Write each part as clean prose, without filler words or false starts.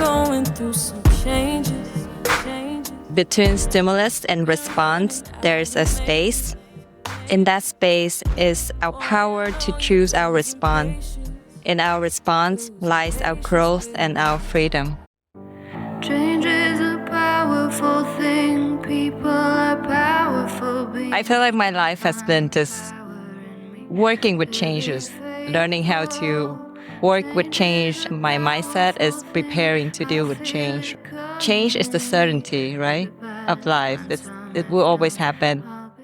going through some changes. Between stimulus and response, there's a space. In that space is our power to choose our response. In our response lies our growth and our freedom. Change is a powerful thing. People are powerful beings. I feel like my life has been just working with changes, learning how to work with change. My mindset is preparing to deal with change. Change is the certainty, right, of life. It will always happen.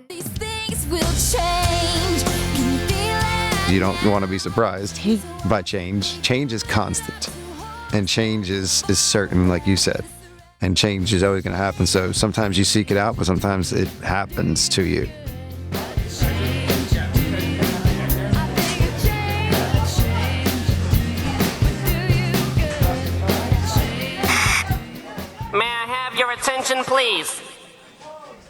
These things will change. Can you feel it? You don't want to be surprised by change. Change is constant. And change is certain, like you said. And change is always going to happen. So sometimes you seek it out, but sometimes it happens to you. Attention, please.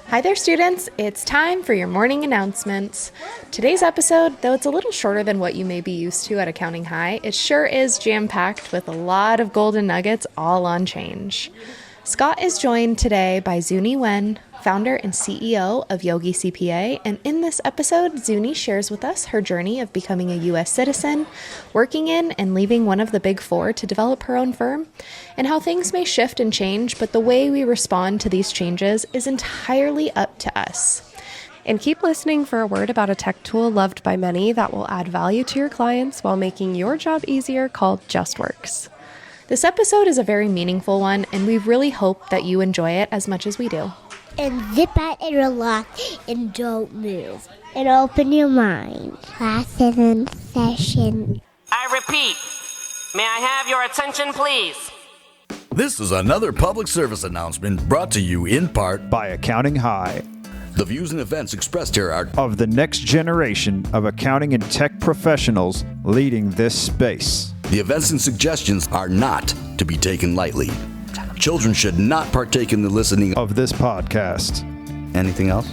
Hi there, students. It's time for your morning announcements. Today's episode, though it's a little shorter than what you may be used to at Accounting High, it sure is jam-packed with a lot of golden nuggets all on change. Scott is joined today by Zunie Nguyen, founder and CEO of Yogi CPA, and in this episode, Zunie shares with us her journey of becoming a U.S. citizen, working in and leaving one of the big four to develop her own firm, and how things may shift and change, but the way we respond to these changes is entirely up to us. And keep listening for a word about a tech tool loved by many that will add value to your clients while making your job easier called JustWorks. This episode is a very meaningful one, and we really hope that you enjoy it as much as we do. And zip out and relax and don't move. And open your mind. Class is in session. I repeat, may I have your attention, please? This is another public service announcement brought to you in part by Accounting High. The views and events expressed here are of the next generation of accounting and tech professionals leading this space. The events and suggestions are not to be taken lightly. Children should not partake in the listening of this podcast. Anything else?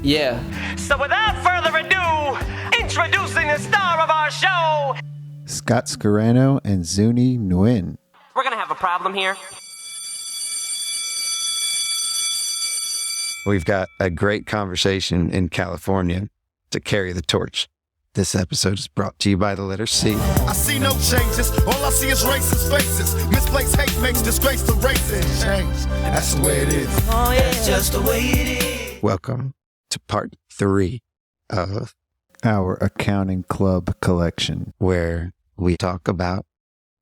Yeah. So without further ado, introducing the star of our show, Scott Scarano and Zunie Nguyen. We're going to have a problem here. We've got a great conversation in California to carry the torch. This episode is brought to you by the letter C. I see no changes. All I see is racist faces. Misplaced hate makes disgrace to races. Change. That's the way it is. Oh, yeah. That's just the way it is. Welcome to part 3 of our Accounting Club collection, where we talk about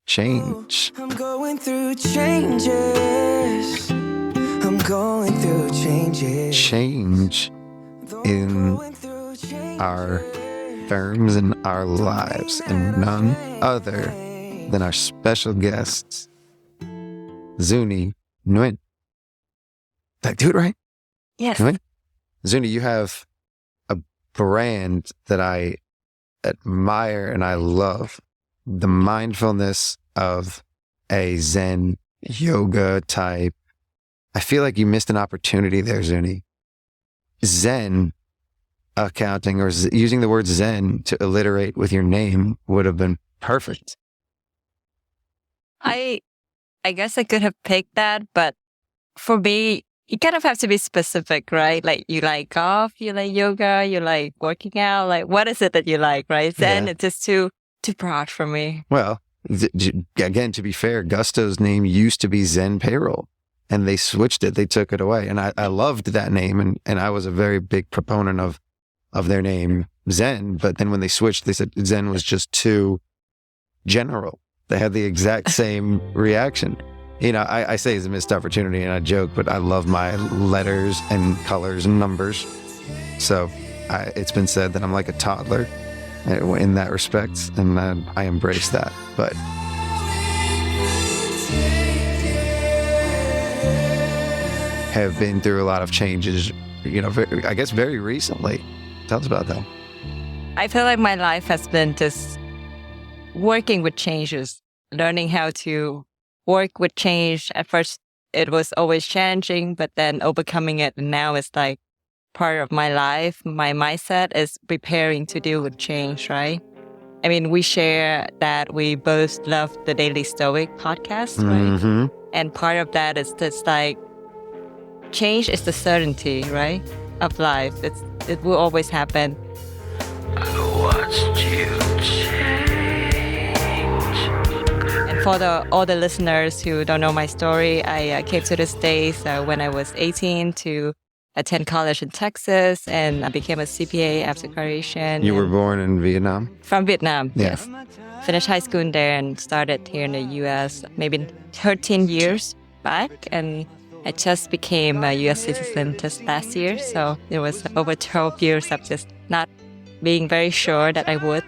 change. I'm going through changes. I'm going through changes. Change in our firms and our lives, and none other than our special guests, Zunie Nguyen. Did I do it right? Yes. Nguyen? Zunie, you have a brand that I admire and I love. The mindfulness of a Zen yoga type. I feel like you missed an opportunity there, Zunie. Zen accounting, or using the word Zen to alliterate with your name, would have been perfect. I guess I could have picked that, but for me, you kind of have to be specific, right? Like, you like golf, you like yoga, you like working out. Like, what is it that you like, right? Zen, It's just too broad for me. Well, again, to be fair, Gusto's name used to be Zen Payroll, and they switched it. They took it away. And I loved that name, and I was a very big proponent of their name, Zen. But then when they switched, they said Zen was just too general. They had the exact same reaction. You know, I say it's a missed opportunity and I joke, but I love my letters and colors and numbers. So it's been said that I'm like a toddler in that respect, and I embrace that. But have been through a lot of changes, I guess very recently. Tell us about that. I feel like my life has been just working with changes, learning how to work with change. At first, it was always challenging, but then overcoming it. And now it's like part of my life. My mindset is preparing to deal with change, right? I mean, we share that we both love the Daily Stoic podcast, right? Mm-hmm. And part of that is just like change is the certainty, right, of life. It will always happen. I watched you change. And for all the listeners who don't know my story, I came to the States when I was 18 to attend college in Texas, and I became a CPA after graduation. You were born in Vietnam? From Vietnam, Yeah. yes. Finished high school in there and started here in the U.S. maybe 13 years back, and I just became a U.S. citizen just last year. So it was over 12 years of just not being very sure that I would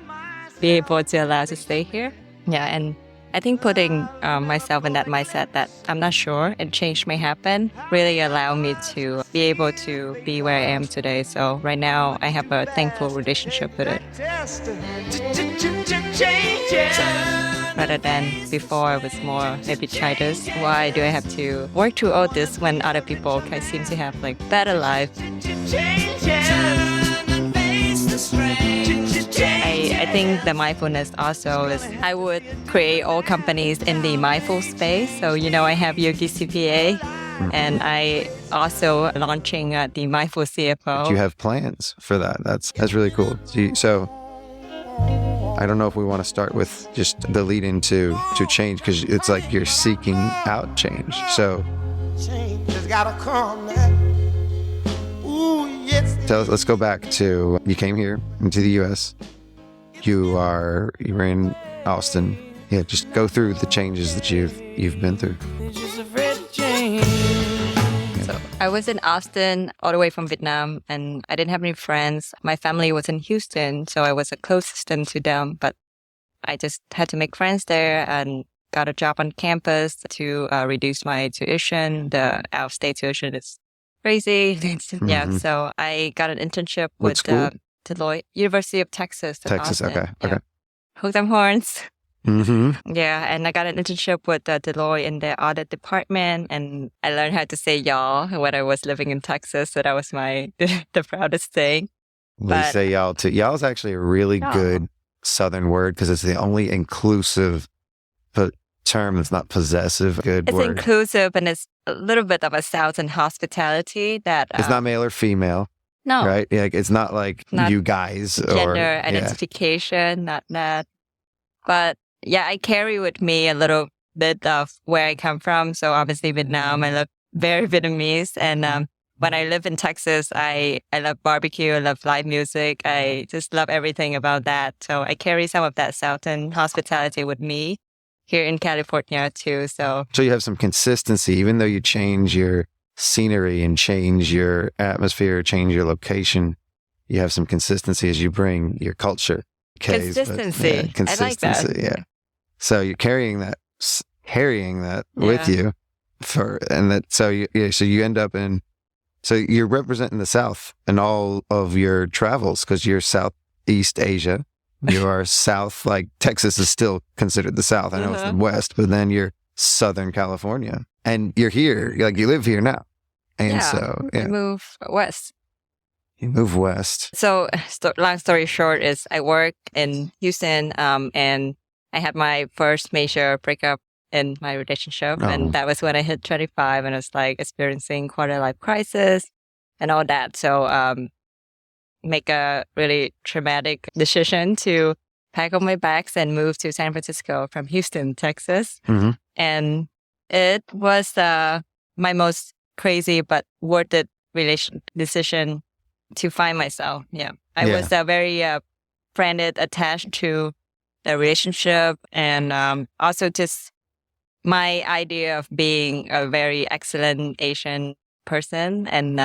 be able to allow to stay here. Yeah, and I think putting myself in that mindset that I'm not sure and change may happen really allowed me to be able to be where I am today. So right now I have a thankful relationship with it. Rather than before, I was more maybe childish. Why do I have to work through all this when other people can seem to have like better life? I think the mindfulness also is I would create all companies in the mindful space. So, I have Yogi CPA and I also launching the Mindful CFO. You have plans for that. That's really cool. So I don't know if we want to start with just the lead into change, because it's like you're seeking out change. So Change has gotta come now. Ooh, yes. So let's go back to, you came here into the U.S. You were in Austin. Yeah, just go through the changes that you've been through. So I was in Austin all the way from Vietnam, and I didn't have any friends. My family was in Houston, so I was the closest to them. But I just had to make friends there and got a job on campus to reduce my tuition. The out-of-state tuition is crazy. Yeah, so I got an internship with Deloitte, University of Texas. Texas, Austin. okay. Hook them horns. Mm-hmm. Yeah, and I got an internship with Deloitte in the audit department, and I learned how to say y'all when I was living in Texas. So that was the proudest thing. We say y'all too. Y'all is actually a really good Southern word because it's the only inclusive term that's not possessive. Good it's word. It's inclusive, and it's a little bit of a Southern hospitality that... it's not male or female. No. Right? Yeah, it's not like not you guys or... gender identification, not that. But yeah, I carry with me a little bit of where I come from. So obviously Vietnam, I love very Vietnamese. And when I live in Texas, I love barbecue, I love live music. I just love everything about that. So I carry some of that Southern hospitality with me here in California too. So you have some consistency, even though you change your scenery and change your atmosphere, change your location, you have some consistency as you bring your culture. Consistency. I like that. Yeah. So you're carrying that with you so you end up so you're representing the South in all of your travels because you're Southeast Asia. You are South, like Texas is still considered the South. I know it's the West, but then you're Southern California and you're here, like you live here now. And I move west. You move west. So long story short is I work in Houston and I had my first major breakup in my relationship. And that was when I hit 25 and I was like experiencing quarter life crisis and all that. So make a really traumatic decision to pack up my bags and move to San Francisco from Houston, Texas. Mm-hmm. And it was my most crazy but worth it decision to find myself. Yeah. I was very friended, attached to the relationship and also just my idea of being a very excellent Asian person and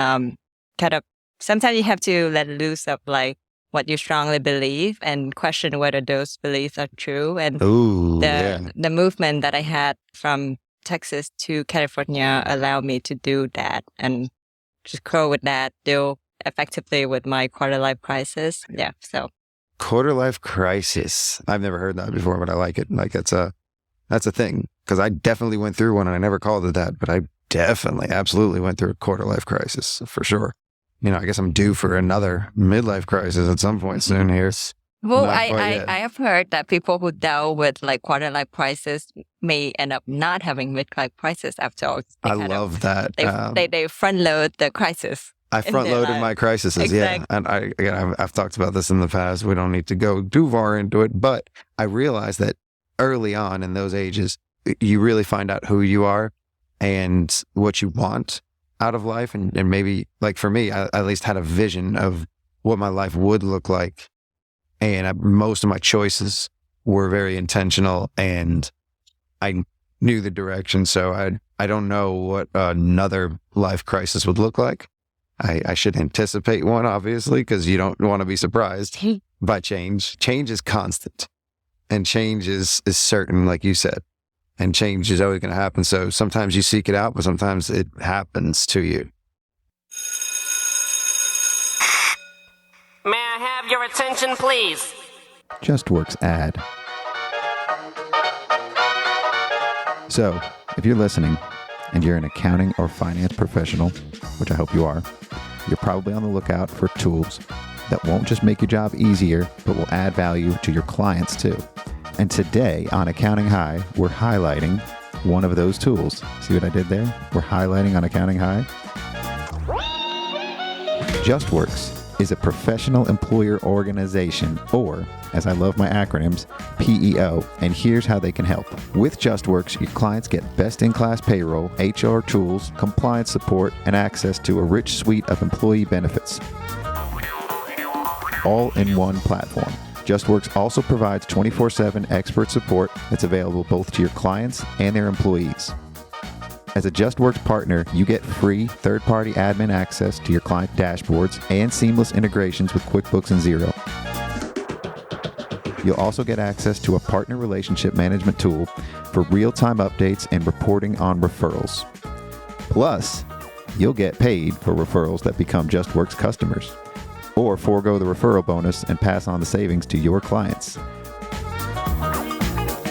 kind of sometimes you have to let loose of like what you strongly believe and question whether those beliefs are true. And the movement that I had from Texas to California allowed me to do that and just grow with that, deal effectively with my quarter life crisis. Yeah. So quarter life crisis. I've never heard that before, but I like it. Like that's a thing because I definitely went through one and I never called it that, but I absolutely went through a quarter life crisis for sure. I guess I'm due for another midlife crisis at some point soon here. Well, Not quite yet. I have heard that people who deal with like quarter life crisis may end up not having midlife crisis after all. I love that. They front load the crisis. I front loaded my crises. Yeah. And I've talked about this in the past. We don't need to go too far into it, but I realized that early on in those ages, you really find out who you are and what you want out of life. And maybe, like for me, I at least had a vision of what my life would look like. And most of my choices were very intentional, and I knew the direction. So I don't know what another life crisis would look like. I should anticipate one, obviously, because you don't want to be surprised by change. Change is constant, and change is certain, like you said. And change is always going to happen. So sometimes you seek it out, but sometimes it happens to you. May I have your attention, please? JustWorks ad. So, if you're listening and you're an accounting or finance professional, which I hope you are, you're probably on the lookout for tools that won't just make your job easier, but will add value to your clients too. And today on Accounting High, we're highlighting one of those tools. See what I did there? We're highlighting on Accounting High. JustWorks is a professional employer organization, or, as I love my acronyms, PEO, and here's how they can help. With JustWorks, your clients get best-in-class payroll, H.E.R. tools, compliance support, and access to a rich suite of employee benefits, all in one platform. JustWorks also provides 24/7 expert support that's available both to your clients and their employees. As a JustWorks partner, you get free third-party admin access to your client dashboards and seamless integrations with QuickBooks and Xero. You'll also get access to a partner relationship management tool for real-time updates and reporting on referrals. Plus, you'll get paid for referrals that become JustWorks customers, or forego the referral bonus and pass on the savings to your clients.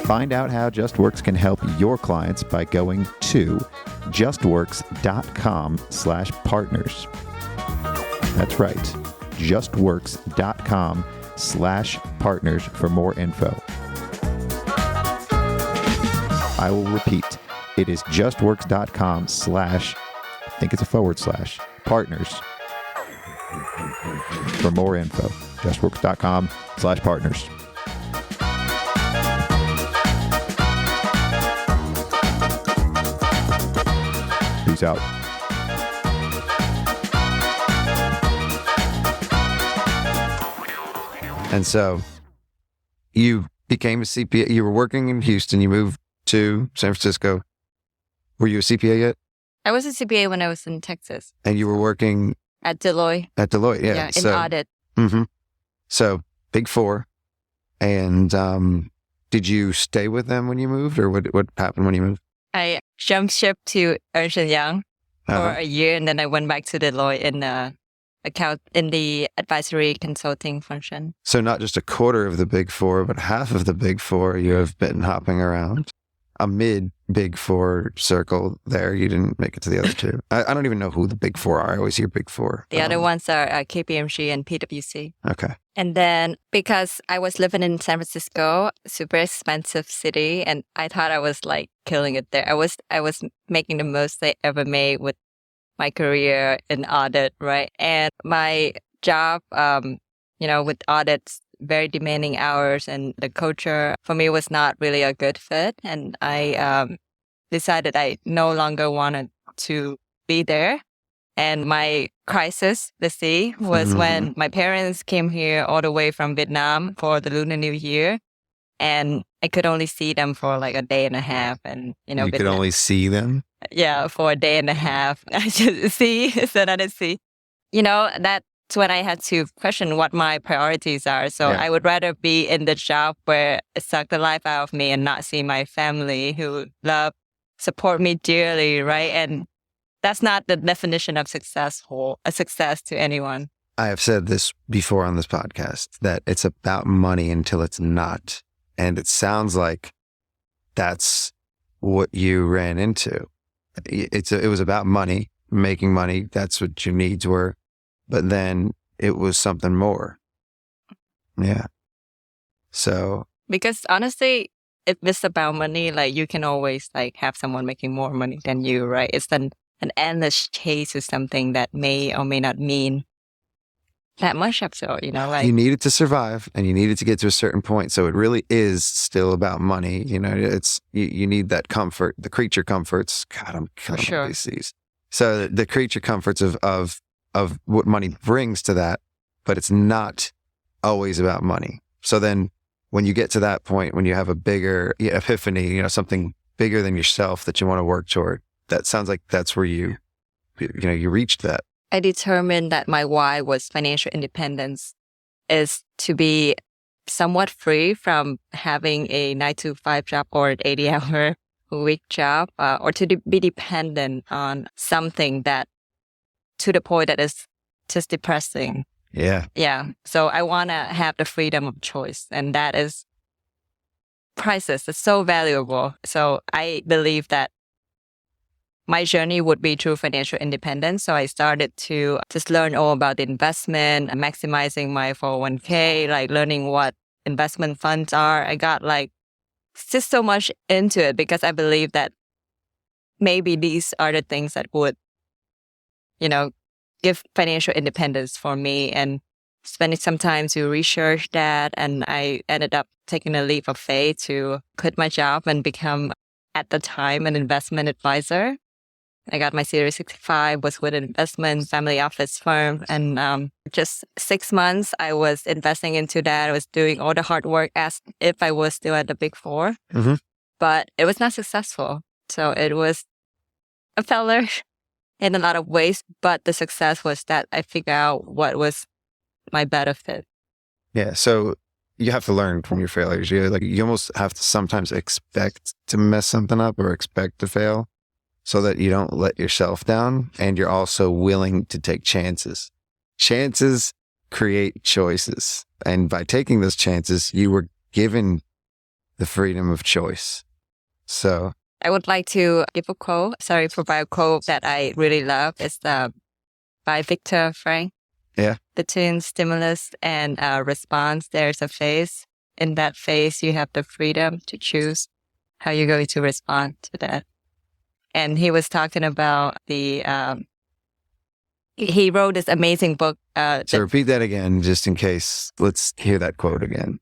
Find out how JustWorks can help your clients by going to justworks.com/partners. That's right, justworks.com/partners for more info. I will repeat, it is justworks.com/ I think it's a /partners for more info. justworks.com/partners. Peace out. And so you became a CPA. You were working in Houston. You moved to San Francisco. Were you a CPA yet? I was a CPA when I was in Texas. And you were working at Deloitte. At Deloitte, yeah. Yeah, in audit. Mm-hmm. So Big Four. And did you stay with them when you moved, or what happened when you moved? I jumped ship to Ernst & Young for a year, and then I went back to Deloitte in the advisory consulting function. So not just a quarter of the Big Four, but half of the Big Four you have been hopping around. Amid Big Four circle there, you didn't make it to the other two. I don't even know who the Big Four are. I always hear Big Four. The other ones are KPMG and PwC. Okay. And then because I was living in San Francisco, super expensive city, and I thought I was like killing it there. I was making the most I ever made with my career in audit, right? And my job, with audits, very demanding hours, and the culture for me was not really a good fit. And I decided I no longer wanted to be there. And my crisis, let's see, was when my parents came here all the way from Vietnam for the Lunar New Year. And I could only see them for like a day and a half. And, you could only see them? Yeah, for a day and a half. I just see, so that is see. That's when I had to question what my priorities are. So I would rather be in the job where it sucked the life out of me and not see my family who love, support me dearly, right? And that's not the definition of success to anyone. I have said this before on this podcast, that it's about money until it's not. And it sounds like that's what you ran into. It was about money, making money. That's what your needs were. But then it was something more. Yeah. So Because honestly, if it's about money, like you can always like have someone making more money than you, right? It's an endless chase to something that may or may not mean that much after all, like you need it to survive and you need it to get to a certain point. So it really is still about money. It's you need that comfort, the creature comforts. God, I'm killing sure. these. So the creature comforts of what money brings to that, but it's not always about money. So then when you get to that point, when you have a bigger epiphany, something bigger than yourself that you want to work toward, that sounds like that's where you reached that. I determined that my why was financial independence, is to be somewhat free from having a 9-to-5 job or an 80-hour week job, or to be dependent on something that to the point that is just depressing. Yeah. Yeah. So I want to have the freedom of choice, and that is priceless. It's so valuable. So I believe that my journey would be through financial independence. So I started to just learn all about the investment, maximizing my 401k, like learning what investment funds are. I got like just so much into it because I believe that maybe these are the things that would, give financial independence for me, and spending some time to research that. And I ended up taking a leap of faith to quit my job and become, at the time, an investment advisor. I got my Series 65, was with an investment family office firm. And just 6 months, I was investing into that. I was doing all the hard work as if I was still at the Big Four. Mm-hmm. But it was not successful. So it was a failure in a lot of ways. But the success was that I figured out what was my benefit. Yeah. So you have to learn from your failures. You almost have to sometimes expect to mess something up or expect to fail, so that you don't let yourself down, and you're also willing to take chances. Chances create choices. And by taking those chances, you were given the freedom of choice. So I would like to give a quote, provide a quote that I really love. It's by Viktor Frankl. Yeah. Between stimulus and response, there's a phase. In that phase, you have the freedom to choose how you're going to respond to that. And he was talking about he wrote this amazing book. So repeat that again, just in case. Let's hear that quote again.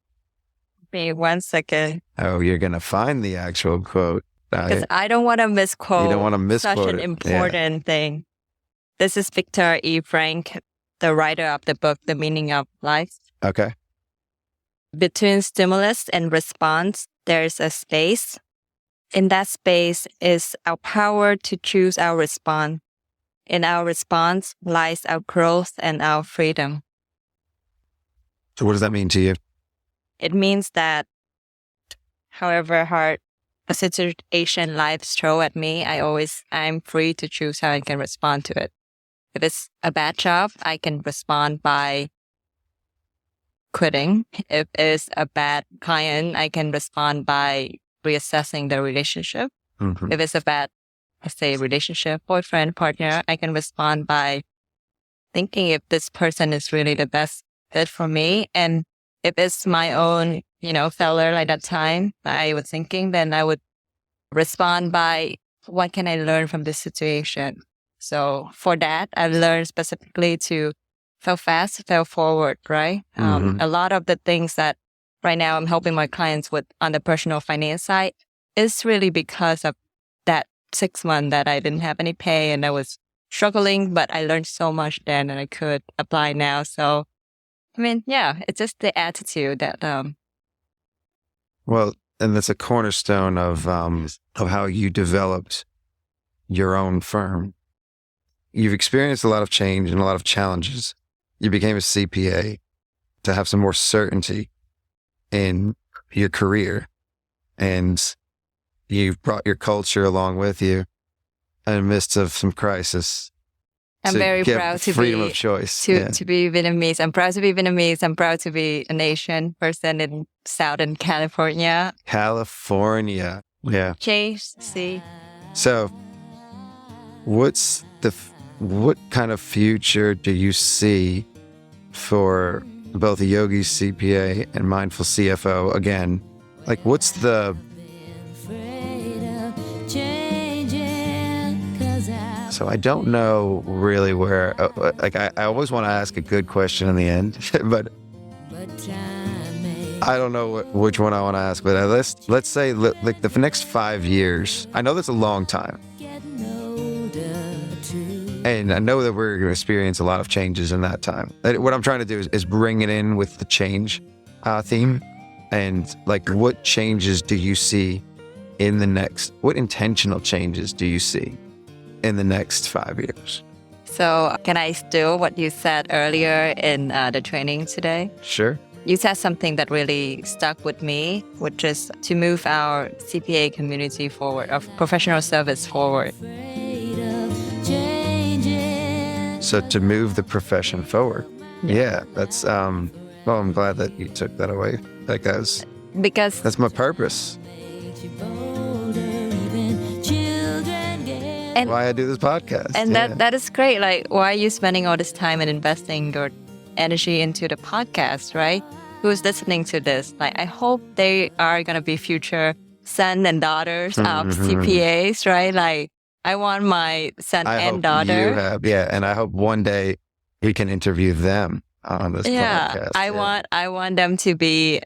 Give me 1 second. Oh, you're going to find the actual quote. Because I don't want to misquote. You don't want to misquote such an important thing. This is Viktor E. Frankl, the writer of the book, The Meaning of Life. Okay. Between stimulus and response, there's a space. In that space is our power to choose our response. In our response lies our growth and our freedom. So what does that mean to you? It means that however hard a situation life throws at me, I'm free to choose how I can respond to it. If it's a bad job, I can respond by quitting. If it's a bad client, I can respond by reassessing the relationship. Mm-hmm. If it's a bad, let's say, relationship, boyfriend, partner, I can respond by thinking if this person is really the best fit for me. And if it's my own, failure like that time I was thinking, then I would respond by what can I learn from this situation? So for that, I've learned specifically to fail fast, fail forward, right? Mm-hmm. A lot of the things that right now I'm helping my clients with on the personal finance side is really because of that 6 months that I didn't have any pay and I was struggling, but I learned so much then and I could apply now. So, it's just the attitude that... Well, and that's a cornerstone of how you developed your own firm. You've experienced a lot of change and a lot of challenges. You became a CPA to have some more certainty in your career, and you've brought your culture along with you in the midst of some crisis. I'm very proud to freedom of choice. To be Vietnamese. I'm proud to be Vietnamese. I'm proud to be an Asian person in Southern California. Yeah. JC. So, what kind of future do you see for both a Yogi CPA and mindful CFO, again, like what's the... So I don't know really where, like I always want to ask a good question in the end, but I don't know which one I want to ask. But let's say like the next 5 years, I know that's a long time. And I know that we're going to experience a lot of changes in that time. What I'm trying to do is bring it in with the change theme. And like, what changes do you see in the next, what intentional changes do you see in the next 5 years? So can I steal what you said earlier in the training today? Sure. You said something that really stuck with me, which is to move our CPA community forward, of professional service forward. So to move the profession forward. Yeah, that's, well, I'm glad that you took that away. Like because that's my purpose. And why I do this podcast. And that is great. Like, why are you spending all this time and investing your energy into the podcast, right? Who's listening to this? Like, I hope they are going to be future son and daughters of CPAs, right? Like, I want my son and daughter. You have, and I hope one day we can interview them on this podcast. I want them to be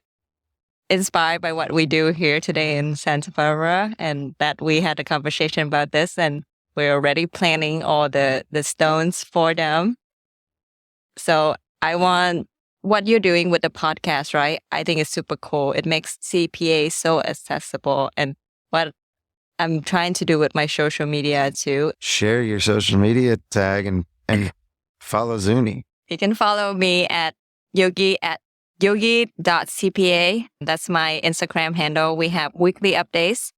inspired by what we do here today in Santa Barbara, and that we had a conversation about this, and we're already planning all the stones for them. So I want what you're doing with the podcast, right? I think it's super cool. It makes CPA so accessible, and what I'm trying to do with my social media too. Share your social media tag and follow Zunie. You can follow me at yogi.cpa. That's my Instagram handle. We have weekly updates.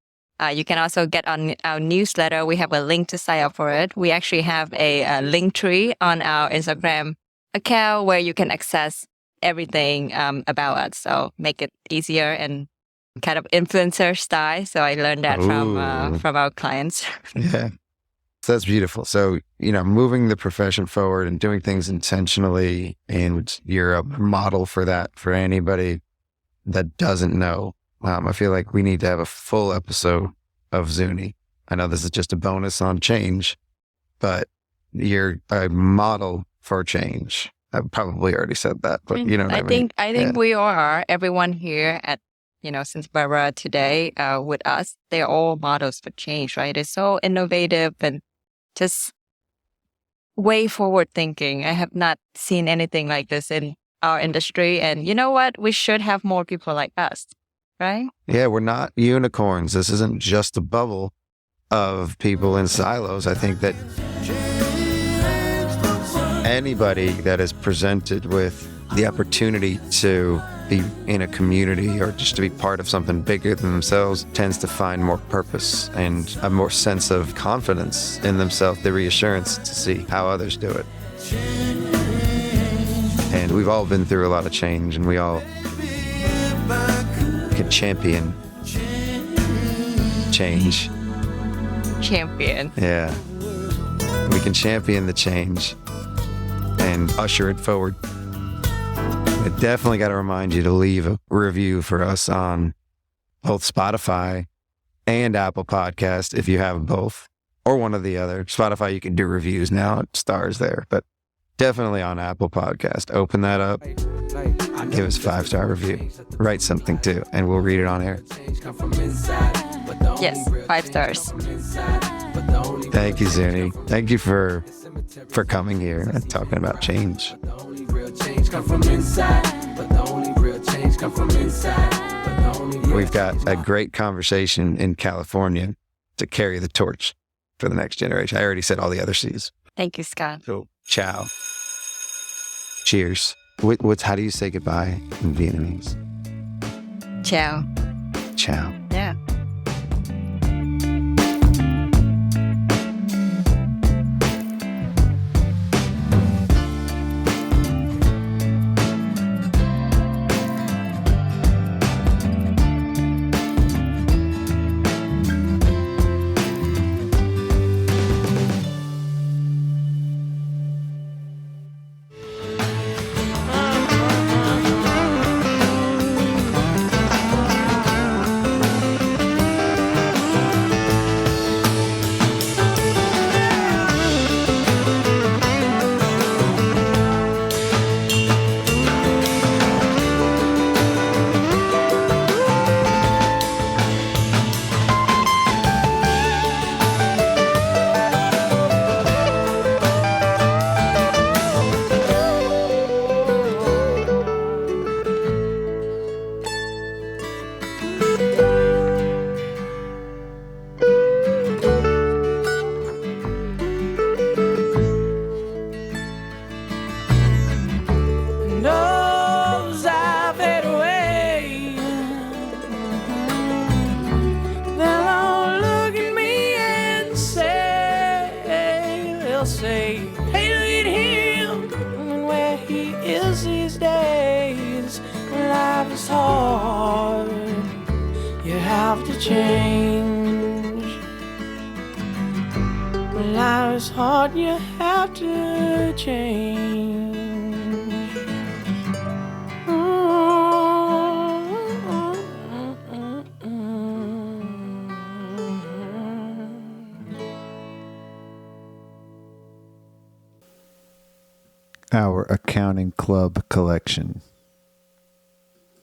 You can also get on our newsletter. We have a link to sign up for it. We actually have a link tree on our Instagram account where you can access everything about us. So make it easier and kind of influencer style. So I learned that from our clients. Yeah. So that's beautiful. So, moving the profession forward and doing things intentionally, and you're a model for that for anybody that doesn't know. I feel like we need to have a full episode of Zunie. I know this is just a bonus on change, but you're a model for change. I probably already said that, but you know what I mean? I think we all are. Everyone here at Santa Barbara today with us, they're all models for change, right? It's so innovative and just way forward thinking. I have not seen anything like this in our industry. And you know what? We should have more people like us, right? Yeah, we're not unicorns. This isn't just a bubble of people in silos. I think that anybody that is presented with the opportunity to be in a community or just to be part of something bigger than themselves tends to find more purpose and a more sense of confidence in themselves, the reassurance to see how others do it. And we've all been through a lot of change, and we all can champion change. Champion. Yeah. We can champion the change and usher it forward. I definitely got to remind you to leave a review for us on both Spotify and Apple Podcast if you have both, or one or the other. Spotify, you can do reviews now, stars there, but definitely on Apple Podcast. Open that up, give us a 5-star review, write something too, and we'll read it on air. Yes, 5 stars. Thank you, Zunie. Thank you for coming here and talking about change. We've got a great conversation in California to carry the torch for the next generation. I already said all the other C's. Thank you, Scott. So, ciao. Cheers. How do you say goodbye in Vietnamese? Ciao. Ciao. Yeah. say, hey, look at him and where he is these days. Life is hard, you have to change. Life is hard, you have to change. Our accounting club collection.